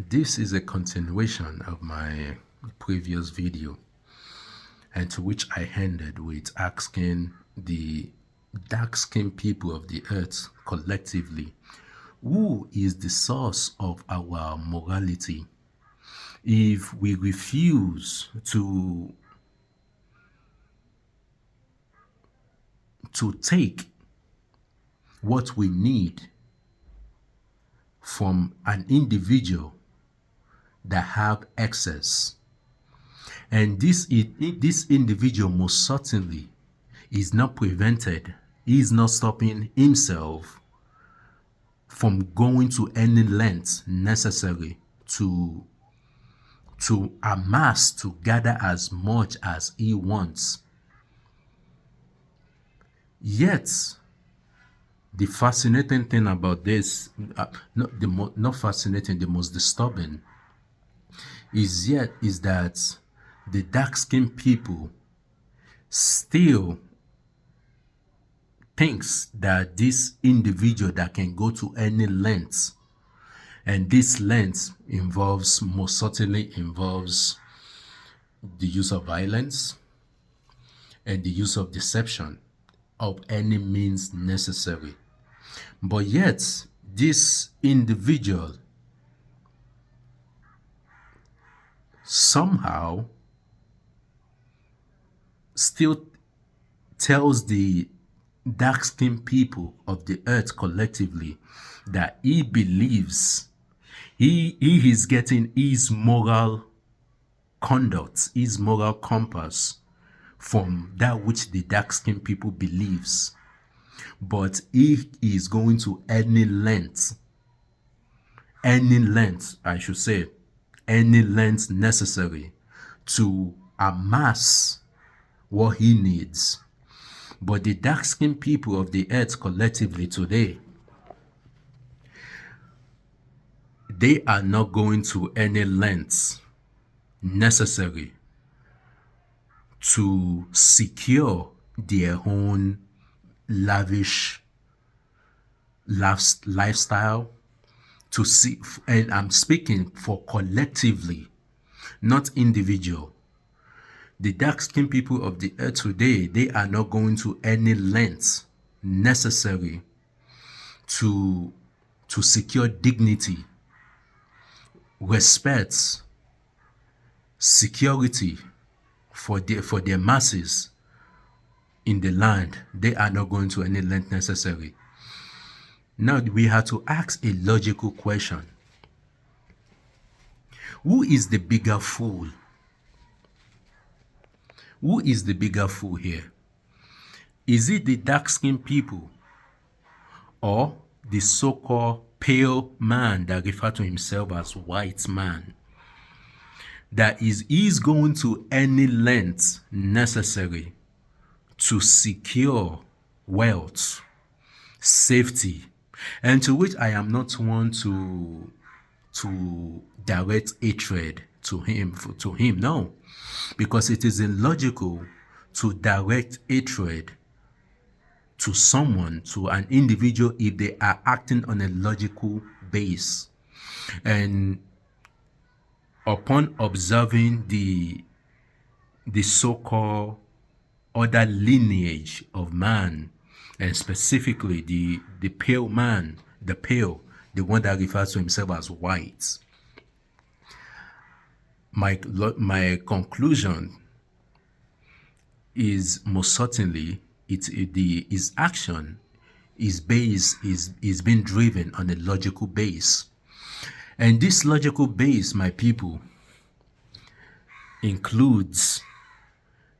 This is a continuation of my previous video, and to which I ended with asking the dark skinned people of the earth collectively, who is the source of our morality? If we refuse to take what we need from an individual that have excess, and this individual most certainly is not prevented, he is not stopping himself from going to any length necessary to amass, to gather as much as he wants. Yet the fascinating thing about this, not fascinating, the most disturbing is that the dark-skinned people still thinks that this individual that can go to any length, and this length most certainly involves the use of violence and the use of deception of any means necessary. But yet this individual somehow still tells the dark-skinned people of the earth collectively that he believes he is getting his moral conduct, his moral compass from that which the dark-skinned people believes. But he is going to any length I should say, any length necessary to amass what he needs. But the dark-skinned people of the earth collectively today, they are not going to any lengths necessary to secure their own lavish lifestyle, to see, and I'm speaking for collectively, not individual. The dark-skinned people of the earth today, they are not going to any lengths necessary to secure dignity, respect, security for their masses in the land. They are not going to any length necessary. Now we have to ask a logical question. Who is the bigger fool? Who is the bigger fool here? Is it the dark-skinned people or the so-called pale man that refers to himself as white man, that is going to any length necessary to secure wealth, safety, and to which I am not one to direct hatred to him, no, because it is illogical to direct hatred to someone, to an individual, if they are acting on a logical base. And upon observing the so-called other lineage of man, and specifically the pale man, the one that refers to himself as white, my conclusion is most certainly his action is being driven on a logical base. And this logical base, my people, includes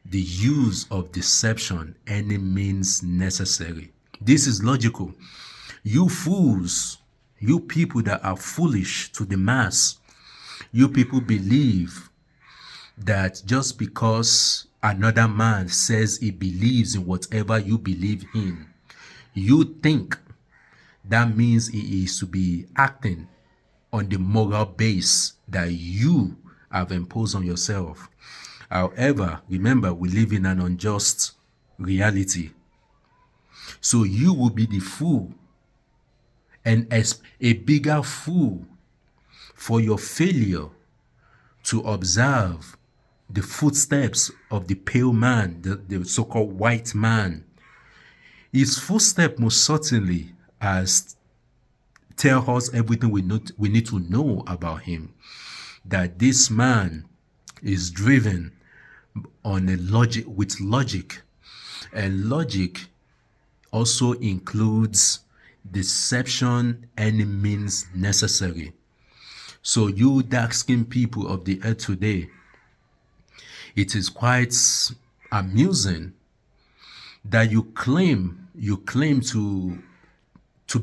the use of deception any means necessary. This is logical. You fools, you people that are foolish to the mass, you people believe that just because another man says he believes in whatever you believe in, you think that means he is to be acting on the moral base that you have imposed on yourself. However, remember, we live in an unjust reality. So you will be the fool, and as a bigger fool for your failure to observe the footsteps of the pale man, the so-called white man. His footstep most certainly has tell us everything we need to know about him. That this man is driven on a logic with logic, and logic also includes deception any means necessary. So you dark-skinned people of the earth today, it is quite amusing that you claim to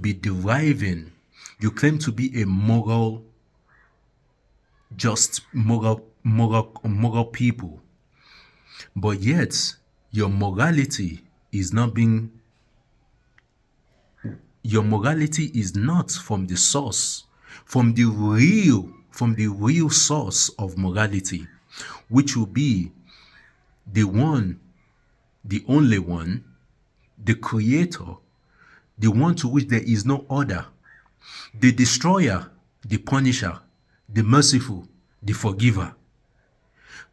be deriving, you claim to be a moral, just moral people, but yet your morality is not from the source, from the real source of morality, which will be the one, the only one, the creator, the one to which there is no other, the destroyer, the punisher, the merciful, the forgiver.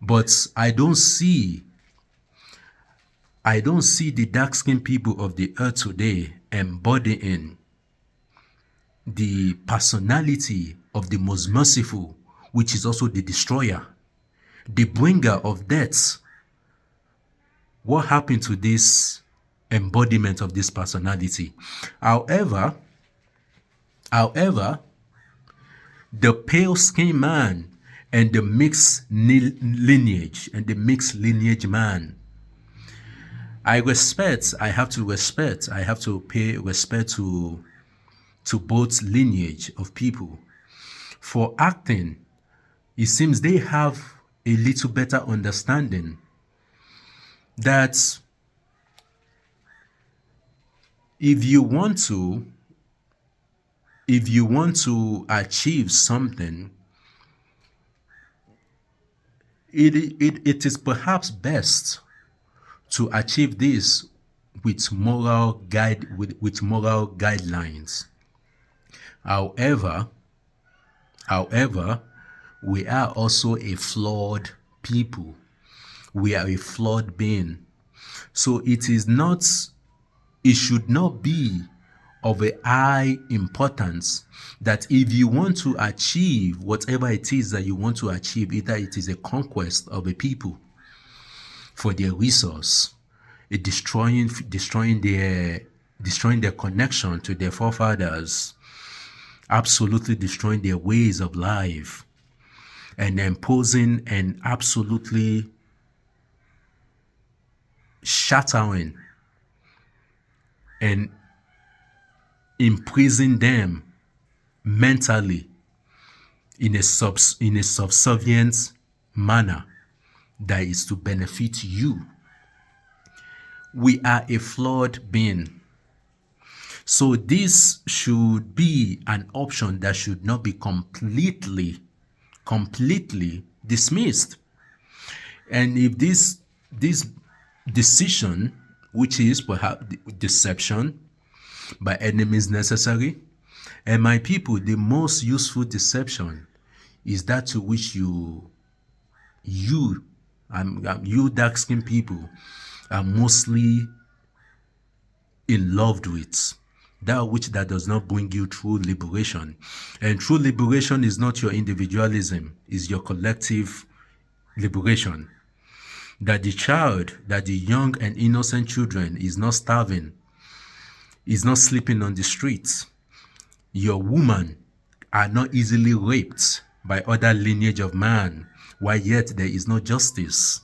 But I don't see the dark-skinned people of the earth today embodying the personality of the most merciful, which is also the destroyer, the bringer of death. What happened to this embodiment of this personality? However, the pale-skinned man and the mixed lineage man, I have to pay respect to both lineage of people. For acting, it seems they have a little better understanding that if you want to achieve something, it is perhaps best to achieve this with moral guidelines. However, we are also a flawed people. We are a flawed being. So it should not be of a high importance that if you want to achieve whatever it is that you want to achieve, either it is a conquest of a people for their resource, destroying their connection to their forefathers, absolutely destroying their ways of life, and imposing and absolutely shattering and imprison them mentally in a subservient manner that is to benefit you. We are a flawed being. So this should be an option that should not be completely dismissed. And if this decision, which is perhaps deception by any means necessary, and my people, the most useful deception is that to which you dark-skinned people are mostly in love with, that does not bring you true liberation. And true liberation is not your individualism, is your collective liberation. That the young and innocent children is not starving, is not sleeping on the streets. Your women are not easily raped by other lineage of man, while yet there is no justice.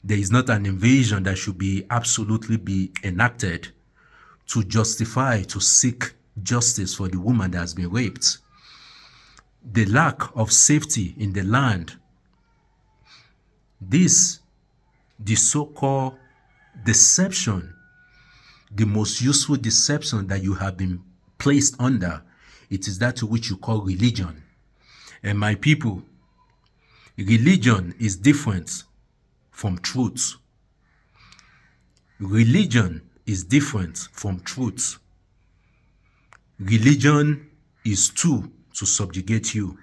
There is not an invasion that should be absolutely be enacted to justify, to seek justice for the woman that has been raped. The lack of safety in the land. The so-called deception, the most useful deception that you have been placed under, it is that to which you call religion. And my people, religion is different from truth. Religion is different from truth. Religion is to subjugate you.